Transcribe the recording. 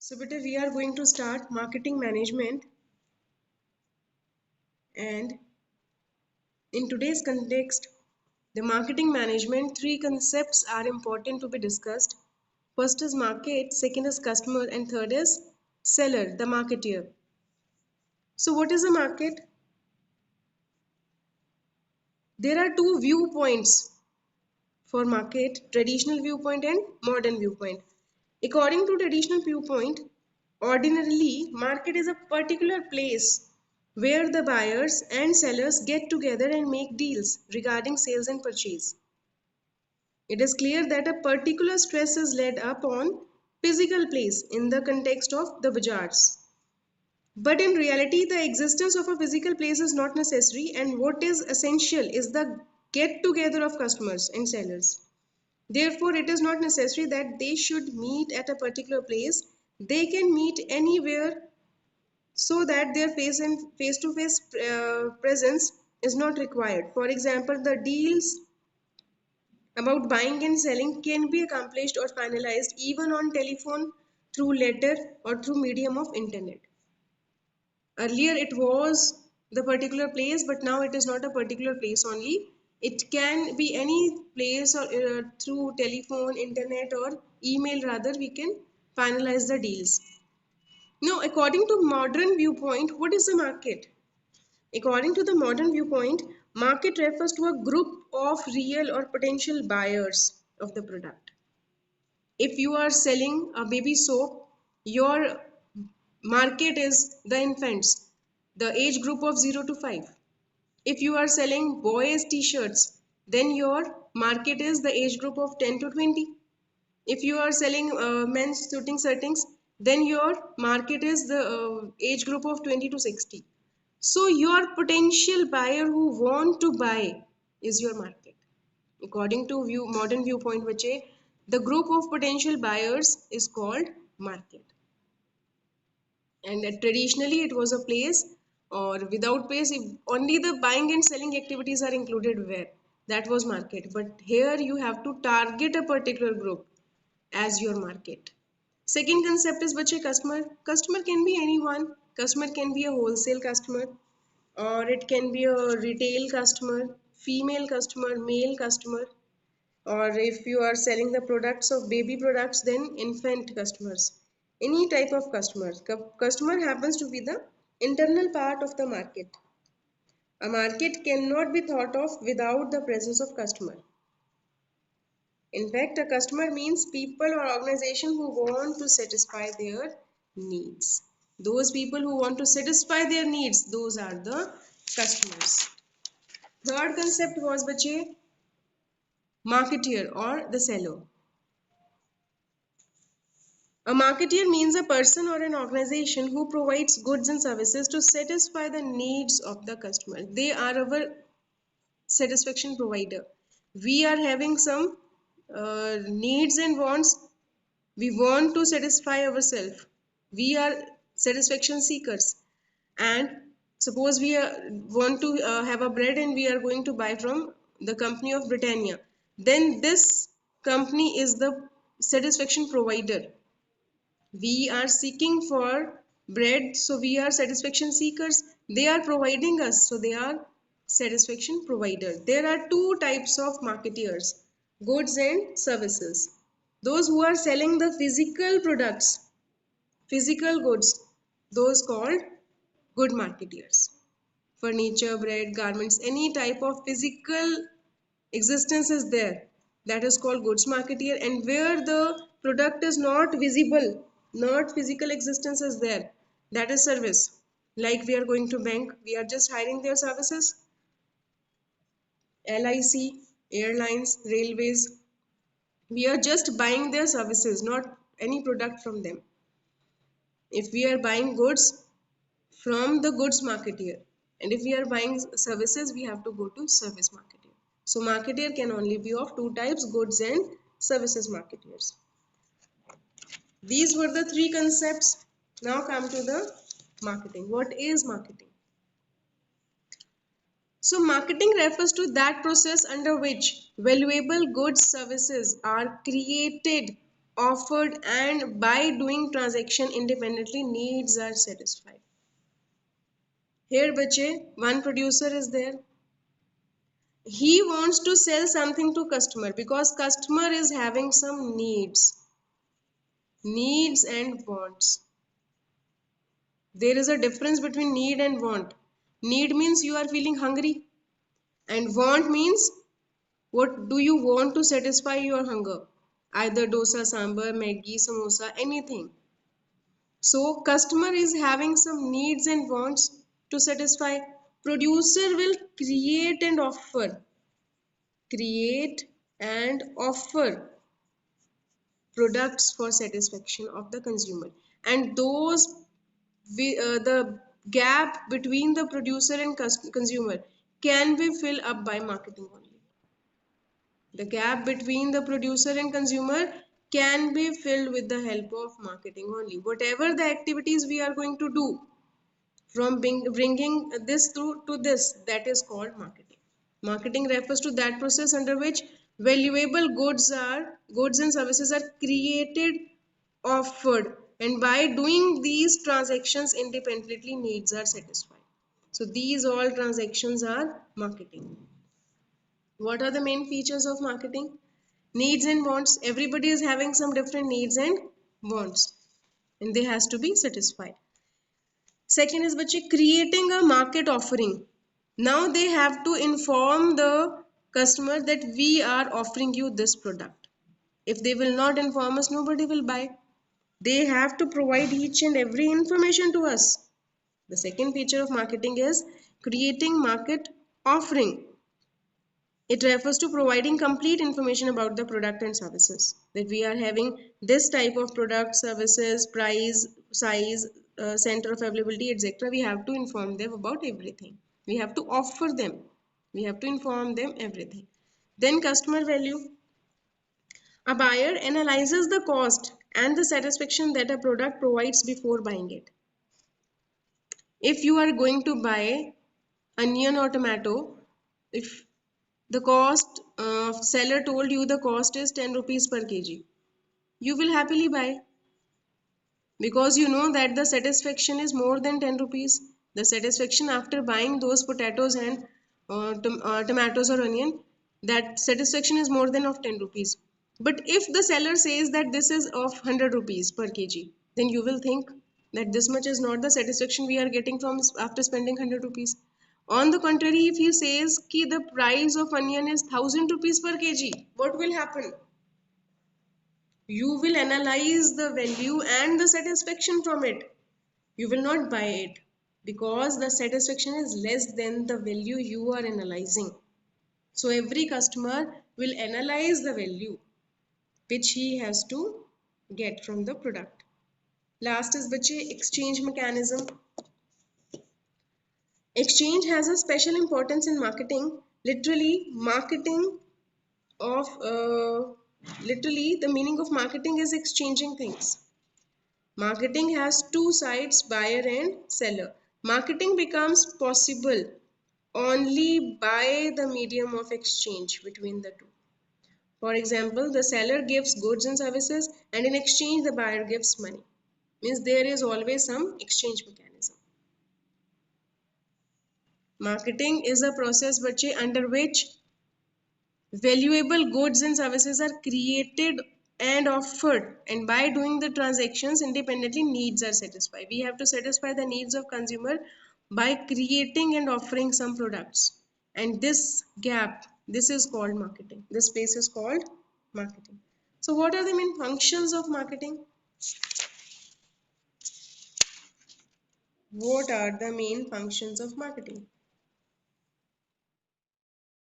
So beta, we are going to start marketing management, and in today's context, the marketing management, three concepts are important to be discussed. First is market, second is customer, and third is seller, the marketeer. So what is a market? There are two viewpoints for market, traditional viewpoint and modern viewpoint. According to traditional viewpoint, ordinarily market is a particular place where the buyers and sellers get together and make deals regarding sales and purchase. It is clear that a particular stress is laid upon physical place in the context of the bazaars. But in reality, the existence of a physical place is not necessary, and what is essential is the get together of customers and sellers. Therefore, it is not necessary that they should meet at a particular place. They can meet anywhere so that their face-to-face presence is not required. For example, the deals about buying and selling can be accomplished or finalized even on telephone, through letter, or through medium of internet. Earlier it was the particular place, but now it is not a particular place only. It can be any place, or through telephone, internet, or email rather, we can finalize the deals. Now, according to modern viewpoint, what is the market? According to the modern viewpoint, market refers to a group of real or potential buyers of the product. If you are selling a baby soap, your market is the infants, the age group of 0 to 5. If you are selling boys t-shirts, then your market is the age group of 10 to 20. If you are selling men's suiting settings, then your market is the age group of 20 to 60. So your potential buyer who want to buy is your market. According to modern viewpoint, which the group of potential buyers is called market. And traditionally it was a place, or without place, if only the buying and selling activities are included, where that was market. But here you have to target a particular group as your market. Second concept is bache customer. Customer can be anyone. Customer can be a wholesale customer, or it can be a retail customer, female customer, male customer, or if you are selling the products of baby products, then infant customers. Any type of customers. Customer happens to be the internal part of the market. A market cannot be thought of without the presence of customer. In fact, a customer means people or organization who want to satisfy their needs. Those people who want to satisfy their needs, those are the customers. Third concept was bache marketeer or the seller. A marketeer means a person or an organization who provides goods and services to satisfy the needs of the customer. They are our satisfaction provider. We are having some needs and wants. We want to satisfy ourselves. We are satisfaction seekers. And suppose we want to have a bread, and we are going to buy from the company of Britannia. Then this company is the satisfaction provider. We are seeking for bread, so we are satisfaction seekers. They are providing us, so they are satisfaction provider. There are two types of marketeers: goods and services. Those who are selling the physical products, physical goods, those called good marketeers. Furniture, bread, garments, any type of physical existence is there, that is called goods marketeer. And where the product is not visible, not physical existence is there, that is service. Like we are going to bank, we are just hiring their services. LIC, airlines, railways, we are just buying their services, not any product from them. If we are buying goods, from the goods marketeer, and if we are buying services, we have to go to service marketeer. So marketeer can only be of two types: goods and services marketeers. These were the three concepts. Now come to the marketing. What is marketing? So marketing refers to that process under which valuable goods services are created offered, and by doing transaction independently needs are satisfied. Here bache, one producer is there. He wants to sell something to customer because customer is having some needs and wants. There is a difference between need and want. Need means you are feeling hungry, and want means what do you want to satisfy your hunger? Either dosa, sambar, Maggi, samosa, anything. So customer is having some needs and wants to satisfy. Producer will create and offer products for satisfaction of the consumer. And the gap between the producer and consumer can be filled up by marketing only. The gap between the producer and consumer can be filled with the help of marketing only. Whatever the activities we are going to do from bringing this through to this, that is called marketing. Marketing refers to that process under which valuable goods and services are created, offered, and by doing these transactions independently needs are satisfied. So these all transactions are marketing. What are the main features of marketing? Needs and wants. Everybody is having some different needs and wants, and they has to be satisfied. Second is creating a market offering. Now they have to inform the customer that we are offering you this product. If they will not inform us, nobody will buy. They have to provide each and every information to us. The second feature of marketing is creating market offering. It refers to providing complete information about the product and services. That we are having this type of product, services, price, size, center of availability, etc. We have to inform them about everything. We have to offer them. We have to inform them everything. Then customer value. A buyer analyzes the cost and the satisfaction that a product provides before buying it. If you are going to buy onion or tomato, if the cost seller told you the cost is 10 rupees per kg, you will happily buy because you know that the satisfaction is more than 10 rupees. The satisfaction after buying those potatoes and tomatoes or onion, that satisfaction is more than of 10 rupees. But if the seller says that this is of 100 rupees per kg, then you will think that this much is not the satisfaction we are getting from after spending 100 rupees. On the contrary, if he says ki the price of onion is 1000 rupees per kg, what will happen? You will analyze the value and the satisfaction from it. You will not buy it because the satisfaction is less than the value you are analyzing. So every customer will analyze the value which he has to get from the product. Last is exchange mechanism. Exchange has a special importance in marketing. Of Literally the meaning of marketing is exchanging things. Marketing has two sides, buyer and seller. Marketing becomes possible only by the medium of exchange between the two. For example, the seller gives goods and services, and in exchange the buyer gives money. Means there is always some exchange mechanism. Marketing is a process under which valuable goods and services are created and offered, and by doing the transactions independently needs are satisfied. We have to satisfy the needs of consumer by creating and offering some products, and this is called marketing. This space is called marketing. So what are the main functions of marketing? What are the main functions of marketing?